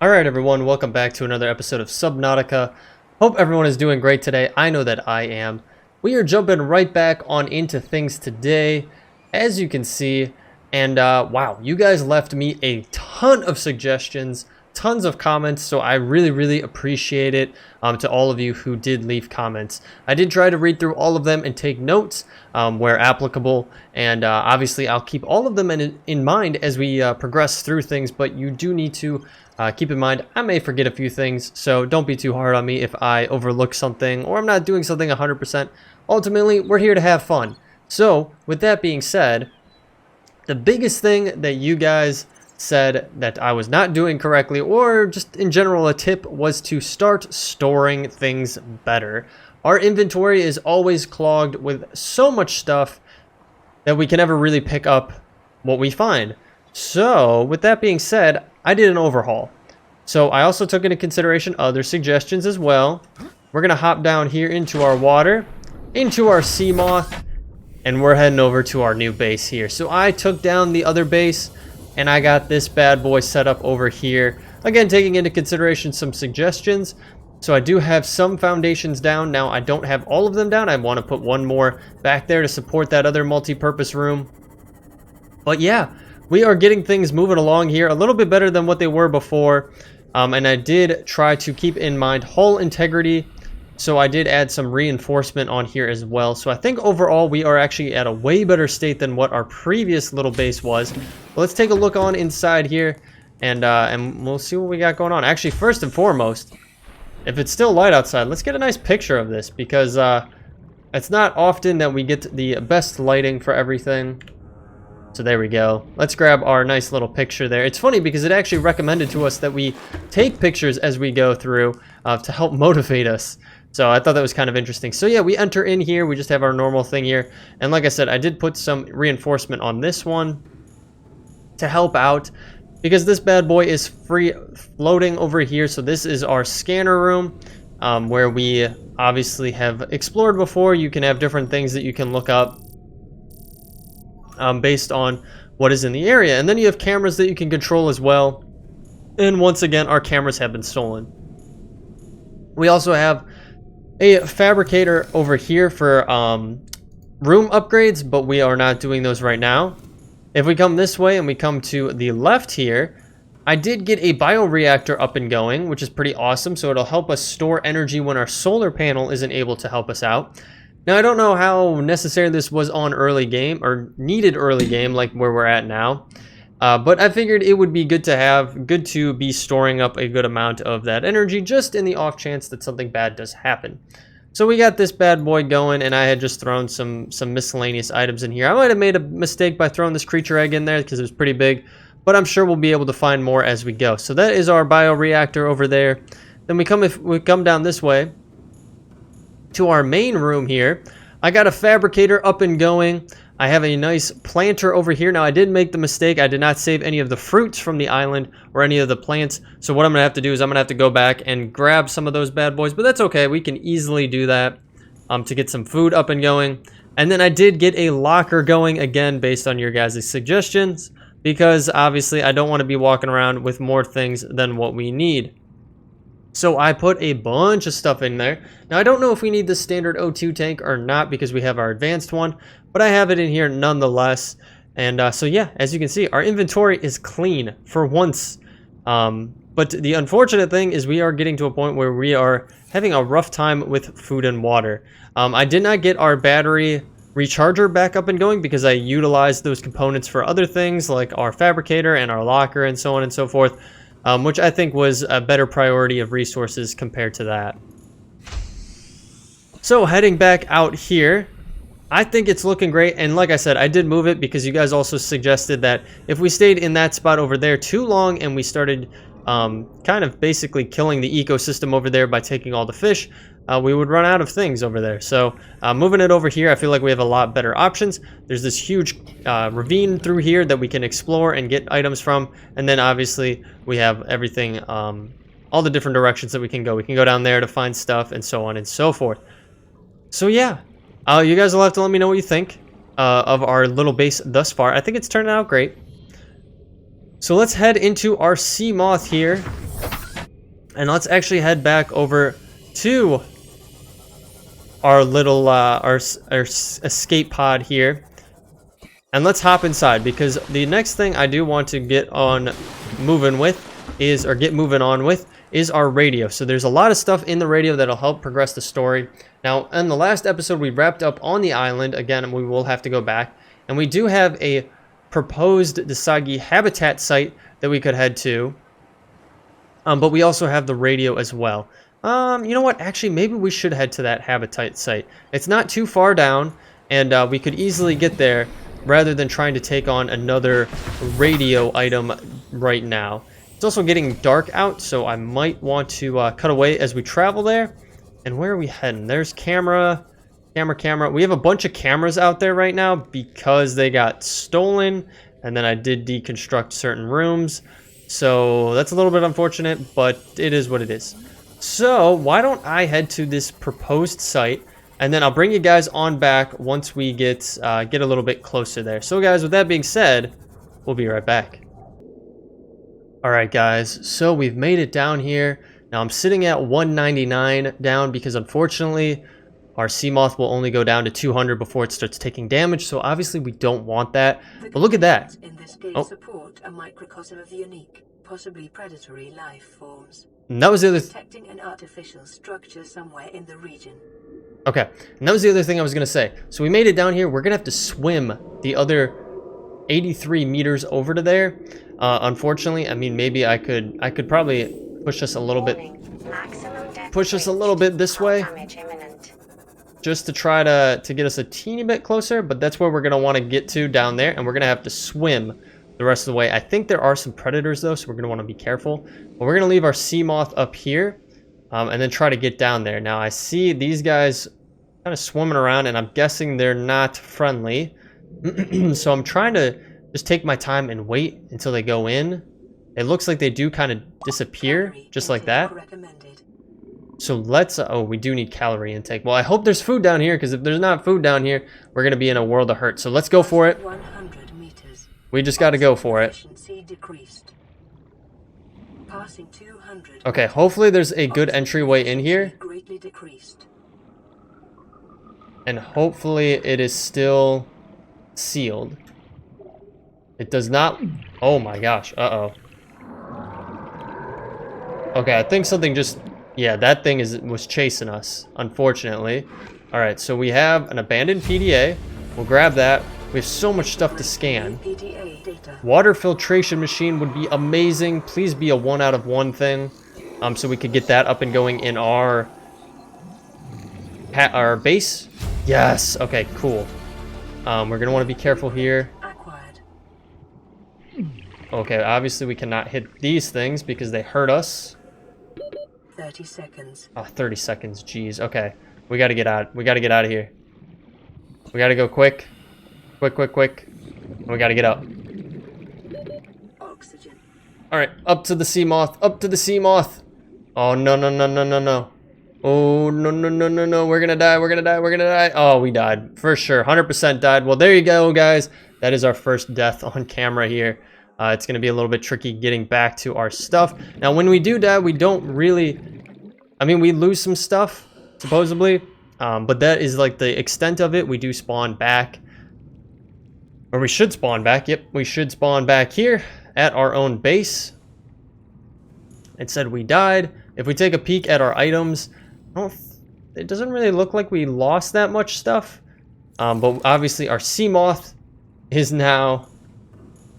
Alright everyone, welcome back to another episode of Subnautica. Hope everyone is doing great today. I know that I am. We are jumping right back on into things today, as you can see. And wow, you guys left me a ton of suggestions, tons of comments, so I really appreciate it to all of you who did leave comments. I did try to read through all of them and take notes where applicable, and obviously I'll keep all of them in mind as we progress through things, but you do need to keep in mind I may forget a few things, so don't be too hard on me if I overlook something or I'm not doing something 100%. Ultimately, we're here to have fun. So, with that being said, the biggest thing that you guys said that I was not doing correctly, or just in general a tip, was to start storing things better. Our inventory is always clogged with so much stuff that we can never really pick up what we find. So, with that being said, I did an overhaul. So, I also took into consideration other suggestions as well. We're going to hop down here into our water, into our Seamoth, and we're heading over to our new base here. So, I took down the other base, and I got this bad boy set up over here. Again, taking into consideration some suggestions. So, I do have some foundations down. Now, I don't have all of them down. I want to put one more back there to support that other multi-purpose room. But yeah, we are getting things moving along here a little bit better than what they were before. And I did try to keep in mind hull integrity. So I did add some reinforcement on here as well. So I think overall we are actually at a way better state than what our previous little base was. But let's take a look on inside here and we'll see what we got going on. Actually, first and foremost, if it's still light outside, let's get a nice picture of this because it's not often that we get the best lighting for everything. So there we go. Let's grab our nice little picture there. It's funny because it actually recommended to us that we take pictures as we go through to help motivate us. So I thought that was kind of interesting. So yeah, we enter in here. We just have our normal thing here. And like I said, I did put some reinforcement on this one to help out because this bad boy is free floating over here. So this is our scanner room where we obviously have explored before. You can have different things that you can look up based on what is in the area. And then you have cameras that you can control as well. And once again, our cameras have been stolen. We also have a fabricator over here for room upgrades, but we are not doing those right now. If we come this way and we come to the left here, I did get a bioreactor up and going, which is pretty awesome. So it'll help us store energy when our solar panel isn't able to help us out. Now, I don't know how necessary this was on early game or needed early game like where we're at now. But I figured it would be good to be storing up a good amount of that energy just in the off chance that something bad does happen. So we got this bad boy going, and I had just thrown some miscellaneous items in here. I might have made a mistake by throwing this creature egg in there because it was pretty big, but I'm sure we'll be able to find more as we go. So that is our bioreactor over there. Then if we come down this way to our main room here, I got a fabricator up and going. I have a nice planter over here. Now, I did make the mistake. I did not save any of the fruits from the island or any of the plants. So what I'm going to have to do is I'm going to have to go back and grab some of those bad boys. But that's okay. We can easily do that to get some food up and going. And then I did get a locker going again based on your guys' suggestions. Because obviously I don't want to be walking around with more things than what we need. So I put a bunch of stuff in there. Now, I don't know if we need the standard O2 tank or not because we have our advanced one, but I have it in here nonetheless. And so yeah, as you can see, our inventory is clean for once. But the unfortunate thing is we are getting to a point where we are having a rough time with food and water. I did not get our battery recharger back up and going because I utilized those components for other things like our fabricator and our locker and so on and so forth. Which I think was a better priority of resources compared to that. So heading back out here, I think it's looking great. And like I said, I did move it because you guys also suggested that if we stayed in that spot over there too long and we started kind of basically killing the ecosystem over there by taking all the fish, we would run out of things over there. So moving it over here, I feel like we have a lot better options. There's this huge ravine through here that we can explore and get items from. And then obviously we have everything, all the different directions that we can go. We can go down there to find stuff and so on and so forth. So yeah, you guys will have to let me know what you think of our little base thus far. I think it's turning out great. So let's head into our Seamoth here. And let's actually head back over to our little our escape pod here. And let's hop inside, because the next thing I do want to get on moving with is, or get moving on with, is our radio. So there's a lot of stuff in the radio that'll help progress the story. Now, in the last episode, we wrapped up on the island. Again, we will have to go back. And we do have a proposed Degasi habitat site that we could head to. But we also have the radio as well. You know what? Actually, maybe we should head to that habitat site. It's not too far down, and we could easily get there rather than trying to take on another radio item right now. It's also getting dark out, so I might want to cut away as we travel there. And where are we heading? There's camera. We have a bunch of cameras out there right now because they got stolen, and then I did deconstruct certain rooms. So that's a little bit unfortunate, but it is what it is. So why don't I head to this proposed site, and then I'll bring you guys on back once we get a little bit closer there. So guys, with that being said, we'll be right back. All right, guys. So we've made it down here. Now I'm sitting at 199 down because unfortunately our Seamoth will only go down to 200 before it starts taking damage. So obviously we don't want that. But look at that. In this game support a microcosm of unique, possibly predatory life forms. And that was the other Detecting an artificial structure somewhere in the region. Okay, and that was the other thing I was gonna say. So we made it down here. We're gonna have to swim the other 83 meters over to there. Unfortunately, I mean, maybe I could probably push us a little bit, this way, just to try to get us a teeny bit closer. But that's where we're gonna want to get to down there, and we're gonna have to swim the rest of the way. I think there are some predators though, so we're gonna want to be careful. But we're gonna leave our Seamoth up here, and then try to get down there. Now I see these guys kind of swimming around, and I'm guessing they're not friendly. So I'm trying to just take my time and wait until they go in. It looks like they do kind of disappear just like that. So let's oh, we do need calorie intake. Well, I hope there's food down here, because if there's not food down here, we're gonna be in a world of hurt. So let's go for it. We just got to go for it. Okay, hopefully there's a good entryway in here. And hopefully it is still sealed. It does not... Oh my gosh, uh-oh. Okay, I think something just... Yeah, that thing was chasing us, unfortunately. Alright, so we have an abandoned PDA. We'll grab that. We have so much stuff to scan. Water filtration machine would be amazing. Please be a 1 out of 1 thing. So we could get that up and going in our base. Yes. Okay, cool. We're gonna want to be careful here. Okay, obviously we cannot hit these things because they hurt us. 30 seconds. Oh, 30 seconds. Jeez. Okay, we gotta get out. We gotta get out of here. We gotta go quick. Quick. We gotta get up. Oxygen. Alright, up to the Seamoth. Up to the Seamoth. Oh, no. Oh, no. We're gonna die. Oh, we died. For sure. 100% died. Well, there you go, guys. That is our first death on camera here. It's gonna be a little bit tricky getting back to our stuff. Now, when we do die, we don't really... I mean, we lose some stuff, supposedly. But that is like the extent of it. We do spawn back. Or we should spawn back. Yep, we should spawn back here at our own base. It said we died. If we take a peek at our items, it doesn't really look like we lost that much stuff. But obviously our Seamoth is now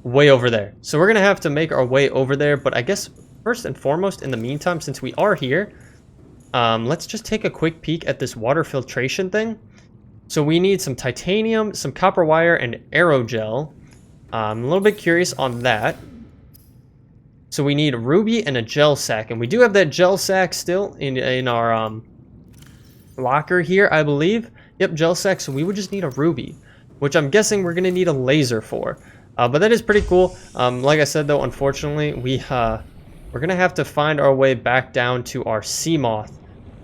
way over there. So we're going to have to make our way over there. But I guess first and foremost, in the meantime, since we are here, let's just take a quick peek at this water filtration thing. So we need some titanium, some copper wire, and aerogel. I'm a little bit curious on that. So we need a ruby and a gel sack. And we do have that gel sack still in our locker here, I believe. Yep, gel sack. So we would just need a ruby, which I'm guessing we're going to need a laser for. But that is pretty cool. Like I said, though, unfortunately, we're going to have to find our way back down to our Seamoth.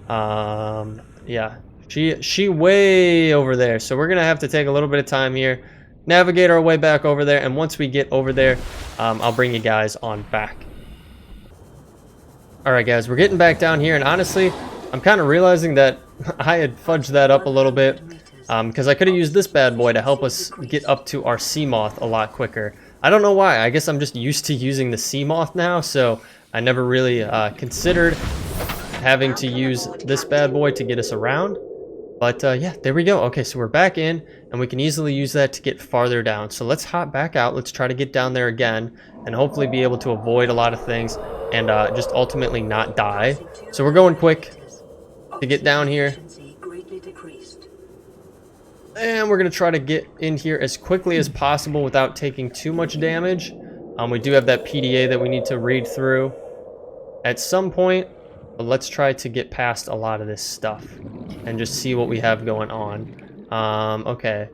Yeah. She way over there, so we're gonna have to take a little bit of time here navigate our way back over there, and once we get over there, I'll bring you guys on back. Alright guys, we're getting back down here, and honestly, I'm kind of realizing that I had fudged that up a little bit, because I could have used this bad boy to help us get up to our Seamoth a lot quicker. I don't know why, I guess I'm just used to using the Seamoth now, so I never really considered having to use this bad boy to get us around. But yeah, there we go. Okay, so we're back in, and we can easily use that to get farther down. So let's hop back out. Let's try to get down there again, and hopefully be able to avoid a lot of things, and just ultimately not die. So we're going quick to get down here. And we're going to try to get in here as quickly as possible without taking too much damage. We do have that PDA that we need to read through at some point. But let's try to get past a lot of this stuff and just see what we have going on. Okay.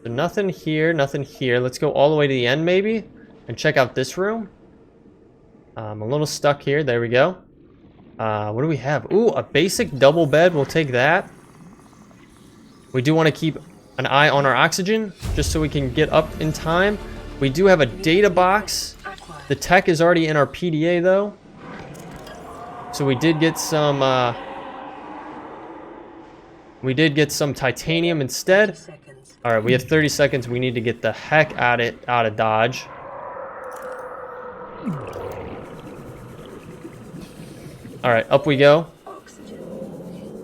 So nothing here, nothing here. Let's go all the way to the end maybe and check out this room. I'm a little stuck here. There we go. What do we have? Ooh, a basic double bed. We'll take that. We do want to keep an eye on our oxygen just so we can get up in time. We do have a data box. The tech is already in our PDA though. So we did get some titanium instead. All right, we have 30 seconds. We need to get the heck out of Dodge. All right, up we go.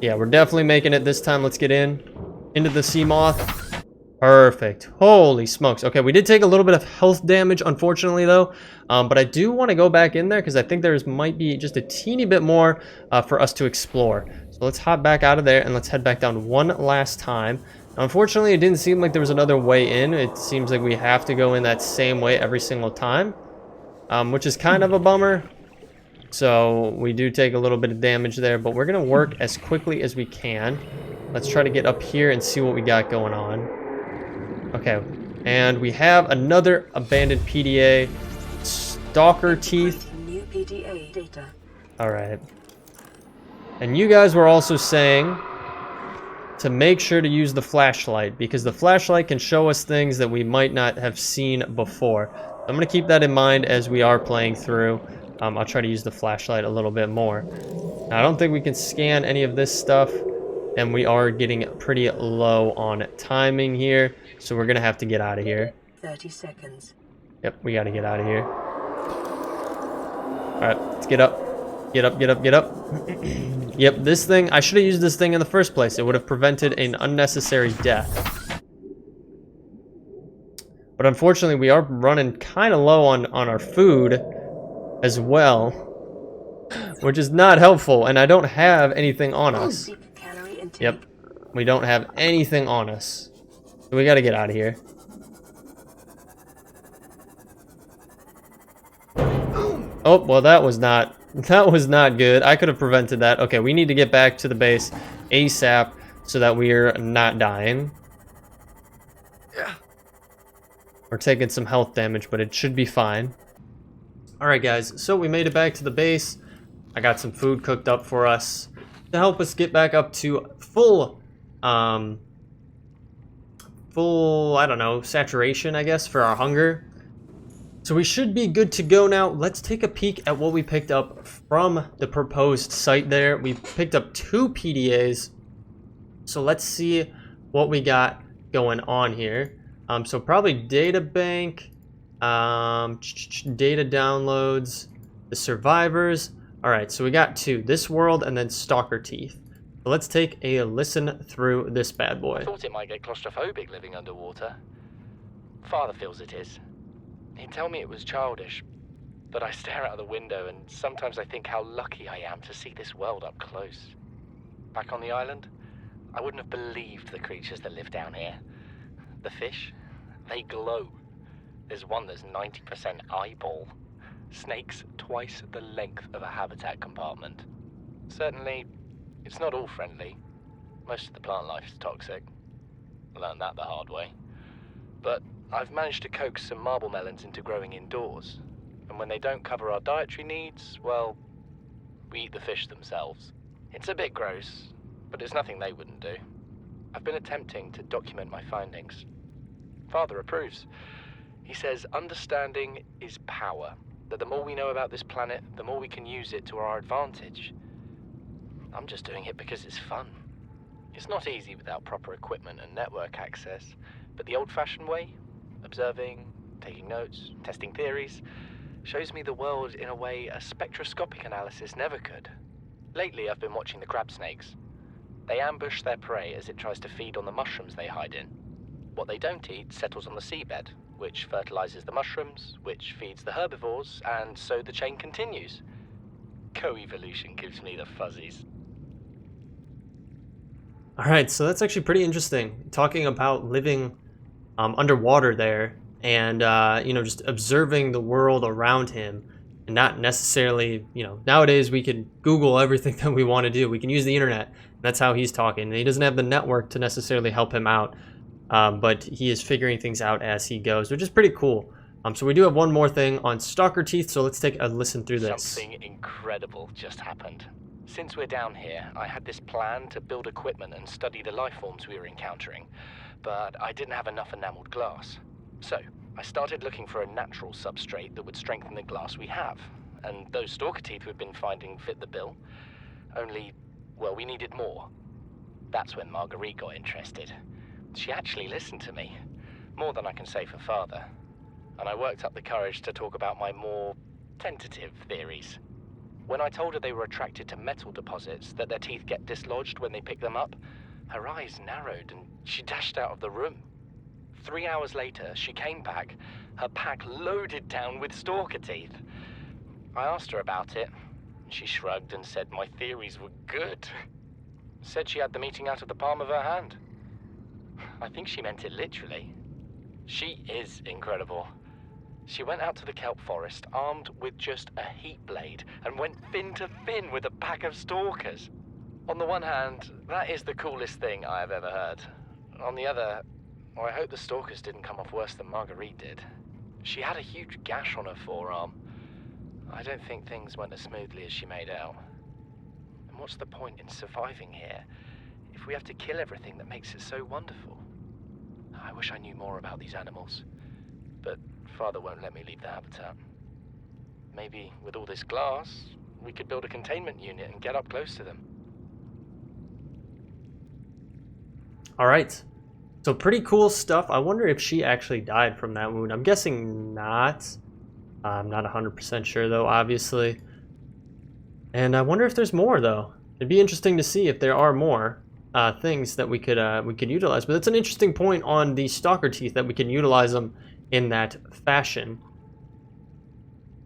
Yeah, we're definitely making it this time. Let's get into the Seamoth. Perfect. Holy smokes. Okay, we did take a little bit of health damage, unfortunately, though. But I do want to go back in there because I think there's might be just a teeny bit more for us to explore. So let's hop back out of there and let's head back down one last time. Unfortunately, it didn't seem like there was another way in. It seems like we have to go in that same way every single time, which is kind of a bummer. So we do take a little bit of damage there, but we're going to work as quickly as we can. Let's try to get up here and see what we got going on. Okay, and we have another abandoned PDA, Stalker Teeth. All right. And you guys were also saying to make sure to use the flashlight, because the flashlight can show us things that we might not have seen before. I'm going to keep that in mind as we are playing through. I'll try to use the flashlight a little bit more. Now, I don't think we can scan any of this stuff, and we are getting pretty low on timing here. So we're gonna have to get out of here. 30 seconds. Yep, we gotta get out of here. Alright, let's get up. Get up, get up, get up. Yep, this thing, I should have used this thing in the first place. It would have prevented an unnecessary death. But unfortunately, we are running kind of low on our food as well, which is not helpful, and I don't have anything on us. Yep, we don't have anything on us. So we gotta get out of here. Oh, well, that was not good. I could have prevented that. Okay, we need to get back to the base ASAP so that we're not dying. Yeah. We're taking some health damage, but it should be fine. Alright guys, so we made it back to the base. I got some food cooked up for us to help us get back up to full, I don't know, saturation, I guess, for our hunger. So we should be good to go now. Let's take a peek at what we picked up from the proposed site there. We picked up 2 PDAs. So let's see what we got going on here. So probably data bank, data downloads, the survivors. All right, so we got 2, this world and then Stalker Teeth. So let's take a listen through this bad boy. I thought it might get claustrophobic living underwater. Father feels it is. He'd tell me it was childish, but I stare out of the window and sometimes I think how lucky I am to see this world up close. Back on the island, I wouldn't have believed the creatures that live down here. The fish, they glow. There's one that's 90% eyeball. Snakes twice the length of a habitat compartment. Certainly, it's not all friendly. Most of the plant life is toxic. I learned that the hard way. But I've managed to coax some marble melons into growing indoors. And when they don't cover our dietary needs, well, we eat the fish themselves. It's a bit gross, but it's nothing they wouldn't do. I've been attempting to document my findings. Father approves. He says understanding is power, that the more we know about this planet, the more we can use it to our advantage. I'm just doing it because it's fun. It's not easy without proper equipment and network access, but the old-fashioned way, observing, taking notes, testing theories, shows me the world in a way a spectroscopic analysis never could. Lately, I've been watching the crab snakes. They ambush their prey as it tries to feed on the mushrooms they hide in. What they don't eat settles on the seabed, which fertilizes the mushrooms, which feeds the herbivores, and so the chain continues. Co-evolution gives me the fuzzies. All right, so that's actually pretty interesting. Talking about living underwater there, and you know, just observing the world around him, and not necessarily, you know, nowadays we can Google everything that we want to do. We can use the internet. That's how he's talking. And he doesn't have the network to necessarily help him out, but he is figuring things out as he goes, which is pretty cool. So we do have one more thing on stalker teeth, so let's take a listen through this. Something incredible just happened. Since we're down here, I had this plan to build equipment and study the life forms we were encountering, but I didn't have enough enameled glass. So, I started looking for a natural substrate that would strengthen the glass we have, and those stalker teeth we've been finding fit the bill. Only, well, we needed more. That's when Marguerite got interested. She actually listened to me, more than I can say for Father, and I worked up the courage to talk about my more tentative theories. When I told her they were attracted to metal deposits, that their teeth get dislodged when they pick them up, her eyes narrowed and she dashed out of the room. 3 hours later, she came back, her pack loaded down with stalker teeth. I asked her about it. She shrugged and said my theories were good. Said she had the meeting out of the palm of her hand. I think she meant it literally. She is incredible. She went out to the kelp forest armed with just a heat blade and went fin to fin with a pack of stalkers. On the one hand, that is the coolest thing I have ever heard. On the other, I hope the stalkers didn't come off worse than Marguerite did. She had a huge gash on her forearm. I don't think things went as smoothly as she made out. And what's the point in surviving here if we have to kill everything that makes it so wonderful? I wish I knew more about these animals, but Father won't let me leave the habitat. Maybe with all this glass, we could build a containment unit and get up close to them. All right, so pretty cool stuff. I wonder if she actually died from that wound. I'm guessing not. I'm not 100% sure though, obviously. And I wonder if there's more though. It'd be interesting to see if there are more things that we could utilize. But that's an interesting point on the stalker teeth, that we can utilize them in that fashion.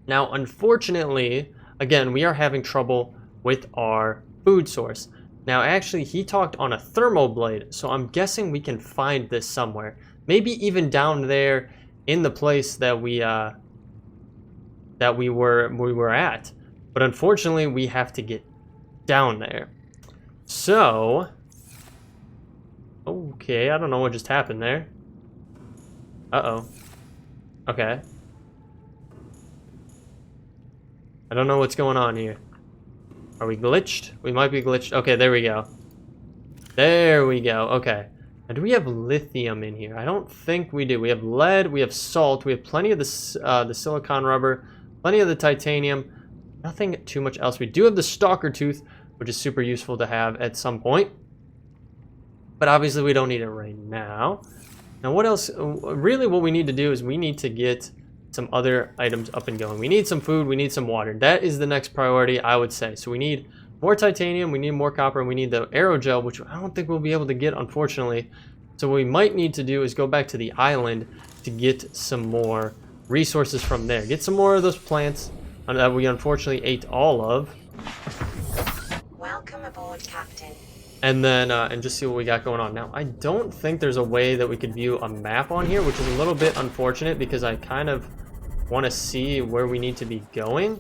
Now, unfortunately, again, we are having trouble with our food source. Now, actually, he talked on a thermoblade, so I'm guessing we can find this somewhere. Maybe even down there in the place that we were at. But unfortunately, we have to get down there. So, okay, I don't know what just happened there. Uh-oh. Okay. I don't know what's going on here. Are we glitched? We might be glitched. Okay, there we go. There we go. Okay. And do we have lithium in here? I don't think we do. We have lead, we have salt, we have plenty of the silicon rubber, plenty of the titanium. Nothing too much else. We do have the stalker tooth, which is super useful to have at some point. But obviously we don't need it right now. Now what else? Really what we need to do is we need to get some other items up and going. We need some food, we need some water. That is the next priority, I would say. So we need more titanium, we need more copper, and we need the aerogel, which I don't think we'll be able to get, unfortunately. So what we might need to do is go back to the island to get some more resources from there. Get some more of those plants that we unfortunately ate all of. Welcome aboard, Captain. And then, and just see what we got going on. Now, I don't think there's a way that we could view a map on here, which is a little bit unfortunate because I kind of want to see where we need to be going.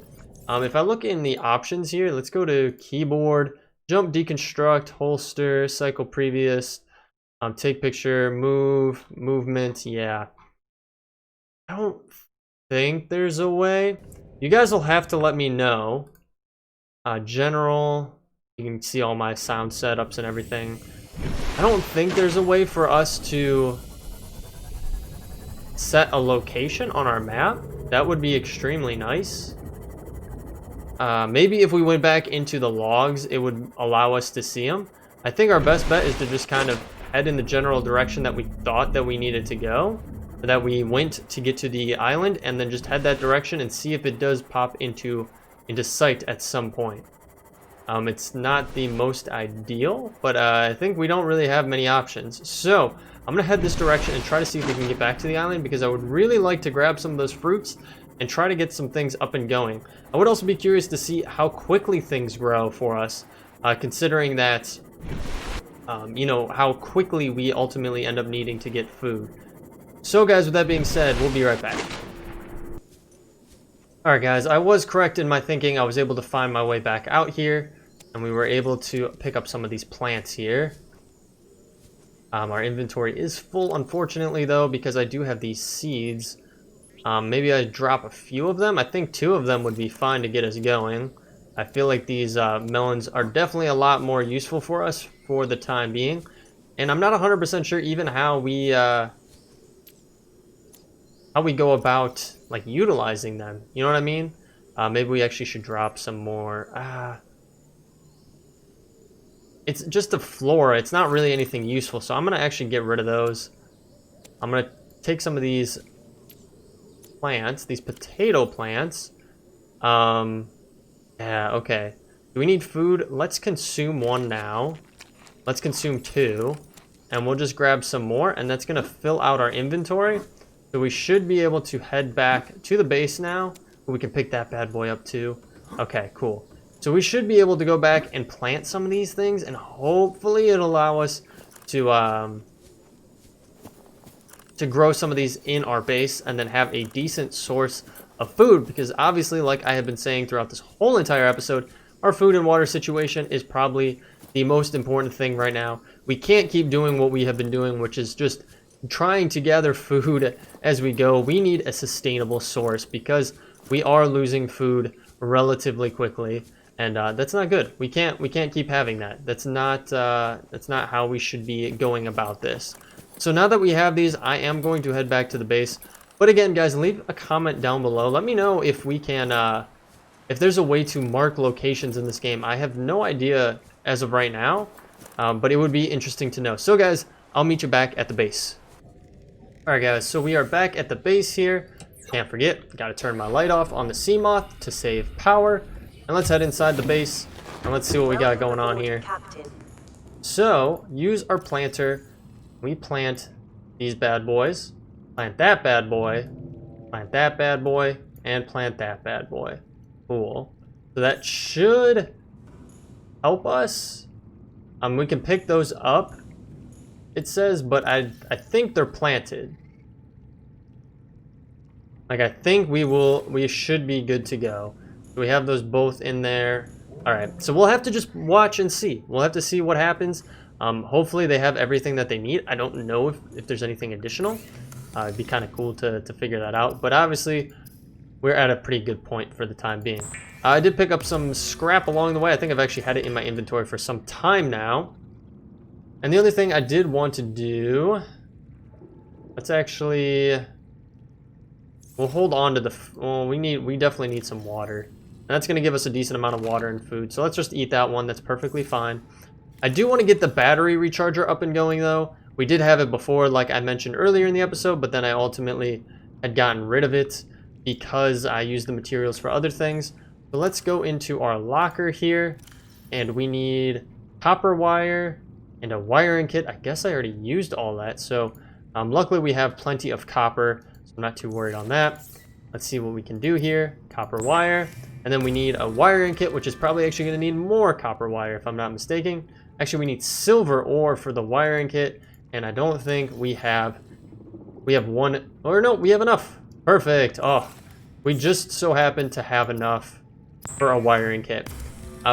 If I look in the options here, let's go to keyboard, jump, deconstruct, holster, cycle previous, take picture, move, movement. Yeah. I don't think there's a way. You guys will have to let me know. General. You can see all my sound setups and everything. I don't think there's a way for us to set a location on our map, that would be extremely nice. Maybe if we went back into the logs, it would allow us to see them. I think our best bet is to just kind of head in the general direction that we thought that we needed to go, or that we went to get to the island, and then just head that direction and see if it does pop into sight at some point. It's not the most ideal, but I think we don't really have many options. So I'm gonna head this direction and try to see if we can get back to the island, because I would really like to grab some of those fruits and try to get some things up and going. I would also be curious to see how quickly things grow for us, considering that, you know, how quickly we ultimately end up needing to get food. So guys, with that being said, we'll be right back. Alright guys, I was correct in my thinking. I was able to find my way back out here, and we were able to pick up some of these plants here. Our inventory is full, unfortunately, though, because I do have these seeds. Maybe I drop a few of them. I think 2 of them would be fine to get us going. I feel like these melons are definitely a lot more useful for us for the time being. And I'm not 100% sure even how we go about, like, utilizing them. You know what I mean? Maybe we actually should drop some more. It's just a flora. It's not really anything useful, so I'm going to actually get rid of those. I'm going to take some of these plants, these potato plants. Yeah, okay. Do we need food? Let's consume 1 now. Let's consume 2. And we'll just grab some more, and that's going to fill out our inventory. So we should be able to head back to the base now. We can pick that bad boy up too. Okay, cool. So we should be able to go back and plant some of these things, and hopefully it'll allow us to grow some of these in our base and then have a decent source of food, because obviously, like I have been saying throughout this whole entire episode, our food and water situation is probably the most important thing right now. We can't keep doing what we have been doing, which is just trying to gather food as we go. We need a sustainable source, because we are losing food relatively quickly, and that's not good. We can't keep having that. That's not how we should be going about this. So now that we have these, I am going to head back to the base. But again, guys, leave a comment down below. Let me know if we can, if there's a way to mark locations in this game. I have no idea as of right now, but it would be interesting to know. So guys, I'll meet you back at the base. Alright guys, so we are back at the base here. Can't forget, gotta turn my light off on the Seamoth to save power. And let's head inside the base, and let's see what we got going on here. So, use our planter. We plant these bad boys. Plant that bad boy. Plant that bad boy. And plant that bad boy. Cool. So that should help us. We can pick those up, it says, but I think they're planted. Like, I think we should be good to go. We have those both in there. Alright, so we'll have to just watch and see. We'll have to see what happens. Hopefully they have everything that they need. I don't know if there's anything additional. It'd be kind of cool to figure that out. But obviously, we're at a pretty good point for the time being. I did pick up some scrap along the way. I think I've actually had it in my inventory for some time now. And the other thing I did want to do... Let's actually... We'll hold on to the... Well, we definitely need some water. And that's going to give us a decent amount of water and food. So let's just eat that one. That's perfectly fine. I do want to get the battery recharger up and going, though. We did have it before, like I mentioned earlier in the episode, but then I ultimately had gotten rid of it because I used the materials for other things. So let's go into our locker here. And we need copper wire and a wiring kit. I guess I already used all that. So luckily we have plenty of copper. I'm not too worried on that. Let's see what we can do here. Copper wire. And then we need a wiring kit, which is probably actually going to need more copper wire, if I'm not mistaken. Actually, we need silver ore for the wiring kit. And I don't think we have one, or no, we have enough. Perfect. Oh, we just so happen to have enough for a wiring kit.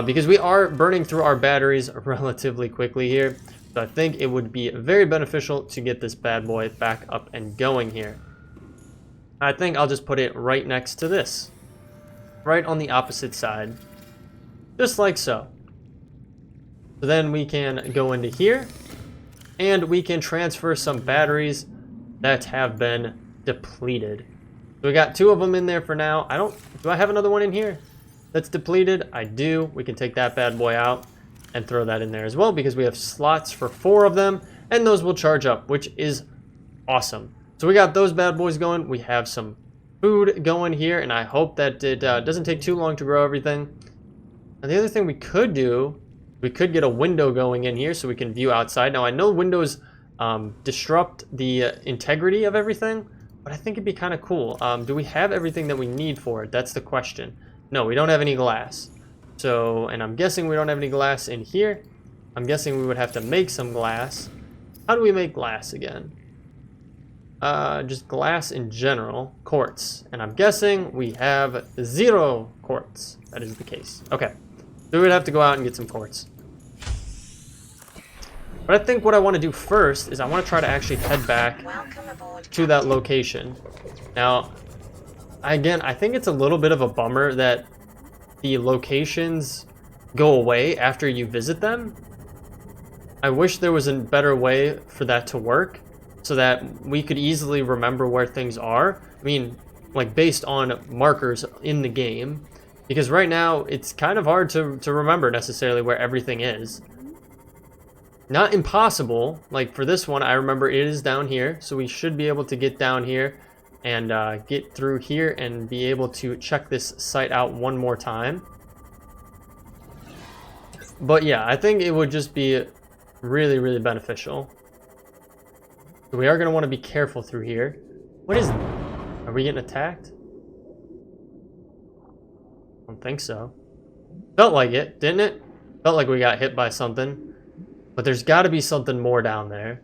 Because we are burning through our batteries relatively quickly here. So I think it would be very beneficial to get this bad boy back up and going here. I think I'll just put it right next to this. Right on the opposite side. Just like so. So then we can go into here. And we can transfer some batteries that have been depleted. So we got 2 of them in there for now. Do I have another one in here that's depleted? I do. We can take that bad boy out and throw that in there as well because we have slots for 4 of them, and those will charge up, which is awesome. So we got those bad boys going. We have some food going here, and I hope that it doesn't take too long to grow everything. And the other thing we could do, we could get a window going in here so we can view outside. Now I know windows disrupt the integrity of everything, but I think it'd be kind of cool. Do we have everything that we need for it? That's the question. No, we don't have any glass. So, and I'm guessing we don't have any glass in here. I'm guessing we would have to make some glass. How do we make glass again? Just glass in general, quartz. And I'm guessing we have 0 quartz. That is the case. Okay, so we'd have to go out and get some quartz. But I think what I want to do first is I want to try to actually head back to that location. Now, again, I think it's a little bit of a bummer that the locations go away after you visit them. I wish there was a better way for that to work so that we could easily remember where things are. I mean, like based on markers in the game, because right now it's kind of hard to remember necessarily where everything is. Not impossible. Like for this one, I remember it is down here, so we should be able to get down here and get through here and be able to check this site out one more time. But yeah, I think it would just be really, really beneficial. We are going to want to be careful through here. What is... Are we getting attacked? I don't think so. Felt like it, didn't it? Felt like we got hit by something. But there's got to be something more down there.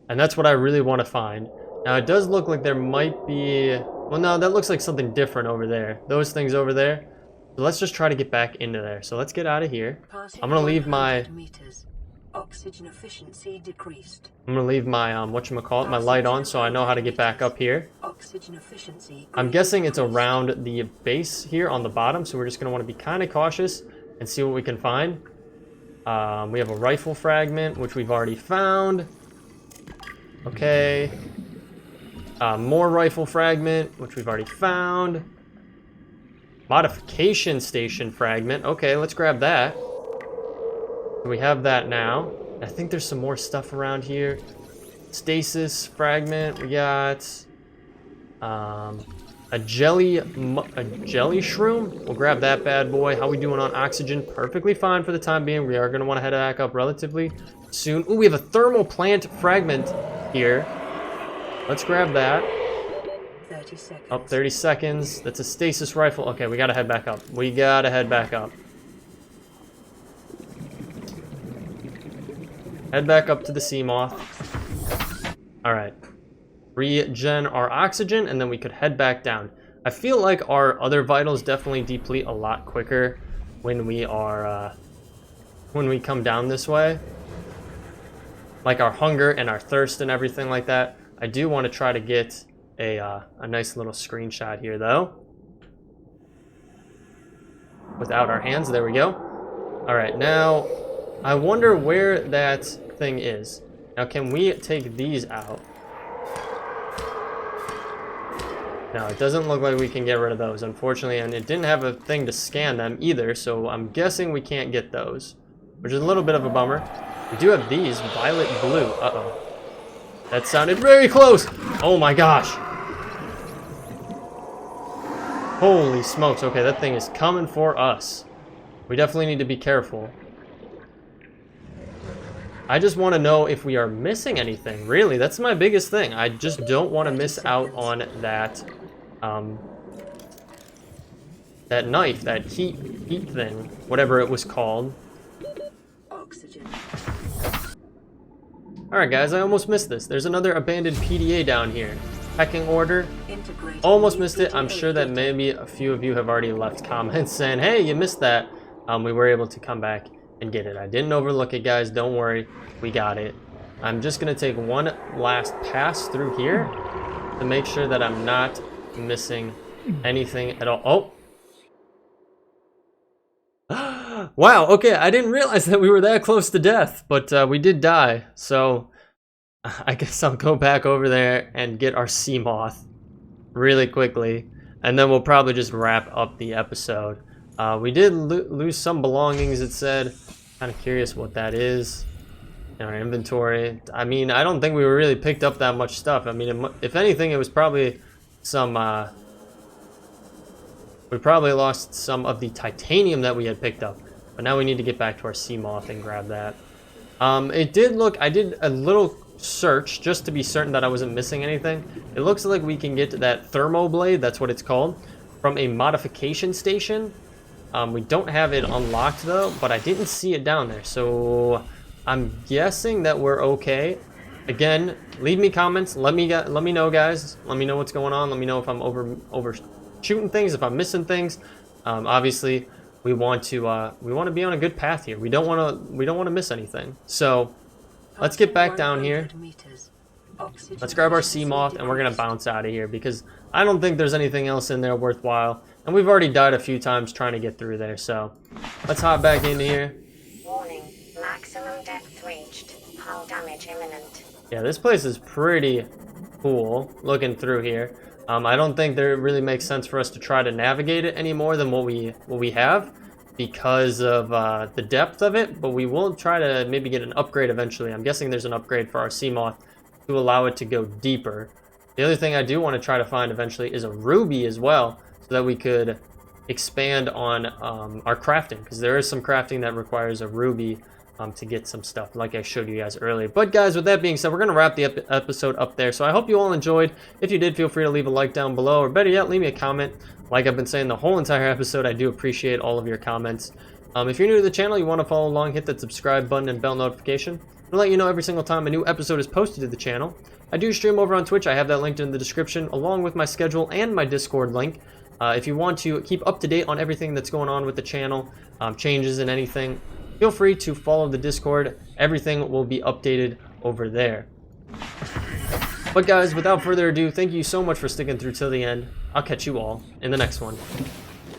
And that's what I really want to find. Now, it does look like there might be... Well, no, that looks like something different over there. Those things over there. So let's just try to get back into there. So let's get out of here. I'm going to leave my... Oxygen efficiency decreased. I'm going to leave my, whatchamacallit, my light on so I know how to get back up here. Oxygen efficiency. I'm guessing it's around the base here on the bottom, so we're just going to want to be kind of cautious and see what we can find. We have a rifle fragment, which we've already found. Okay. More rifle fragment, which we've already found. Modification station fragment. Okay, let's grab that. We have that now. I think there's some more stuff around here. Stasis fragment. We got a jelly shroom. We'll grab that bad boy. How we doing on oxygen? Perfectly fine for the time being. We are going to want to head back up relatively soon. Ooh, we have a thermal plant fragment here. Let's grab that. 30 seconds. Up 30 seconds. That's a stasis rifle. Okay, we got to head back up. We got to head back up. Head back up to the Seamoth. Alright. Regen our oxygen, and then we could head back down. I feel like our other vitals definitely deplete a lot quicker when we are, when we come down this way. Like our hunger and our thirst and everything like that. I do want to try to get a nice little screenshot here, though. Without our hands, there we go. Alright, now... I wonder where that thing is. Now, can we take these out? No, it doesn't look like we can get rid of those, unfortunately, and it didn't have a thing to scan them either, so I'm guessing we can't get those, which is a little bit of a bummer. We do have these, violet blue. Uh-oh. That sounded very close! Oh my gosh! Holy smokes, okay, that thing is coming for us. We definitely need to be careful. I just want to know if we are missing anything. Really, that's my biggest thing. I just don't want to miss out on that, that knife, that heat thing, whatever it was called. Oxygen. All right, guys, I almost missed this. There's another abandoned PDA down here. Pecking order. Almost missed it. I'm sure that maybe a few of you have already left comments saying, "Hey, you missed that." We were able to come back and get it. I didn't overlook it, guys. Don't worry. We got it. I'm just going to take one last pass through here to make sure that I'm not missing anything at all. Oh! Wow, okay. I didn't realize that we were that close to death, but we did die. So I guess I'll go back over there and get our Seamoth. really quickly, and then we'll probably just wrap up the episode. We did lose some belongings, it said. Kind of curious what that is in our inventory. I mean, I don't think we really picked up that much stuff. I mean, if anything, it was probably some... we probably lost some of the titanium that we had picked up. But now we need to get back to our Seamoth and grab that. It did look... I did a little search just to be certain that I wasn't missing anything. It looks like we can get that thermo blade, that's what it's called, from a modification station. We don't have it unlocked though, but I didn't see it down there, so I'm guessing that we're okay. Again, leave me comments. Let me know, guys. Let me know what's going on. Let me know if I'm overshooting things, if I'm missing things. Obviously, we want to be on a good path here. We don't want to miss anything. So let's get back down here. Let's grab our Seamoth and we're gonna bounce out of here because I don't think there's anything else in there worthwhile. And we've already died a few times trying to get through there, so let's hop back into here. Warning, maximum depth reached. Hull damage imminent. Yeah, this place is pretty cool looking through here. I don't think there really makes sense for us to try to navigate it any more than what we have because of the depth of it, but we will try to maybe get an upgrade eventually. I'm guessing there's an upgrade for our Seamoth to allow it to go deeper. The other thing I do want to try to find eventually is a ruby as well, so that we could expand on our crafting, because there is some crafting that requires a ruby to get some stuff like I showed you guys earlier. But guys, with that being said, we're going to wrap the episode up there. So I hope you all enjoyed. If you did, feel free to leave a like down below, or better yet, leave me a comment. Like I've been saying the whole entire episode, I do appreciate all of your comments. If you're new to the channel, you want to follow along, hit that subscribe button and bell notification. It'll let you know every single time a new episode is posted to the channel. I do stream over on Twitch. I have that linked in the description, along with my schedule and my Discord link. If you want to keep up to date on everything that's going on with the channel, changes and anything, feel free to follow the Discord. Everything will be updated over there. But guys, without further ado, thank you so much for sticking through till the end. I'll catch you all in the next one.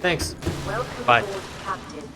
Thanks. Welcome Bye. aboard, Captain.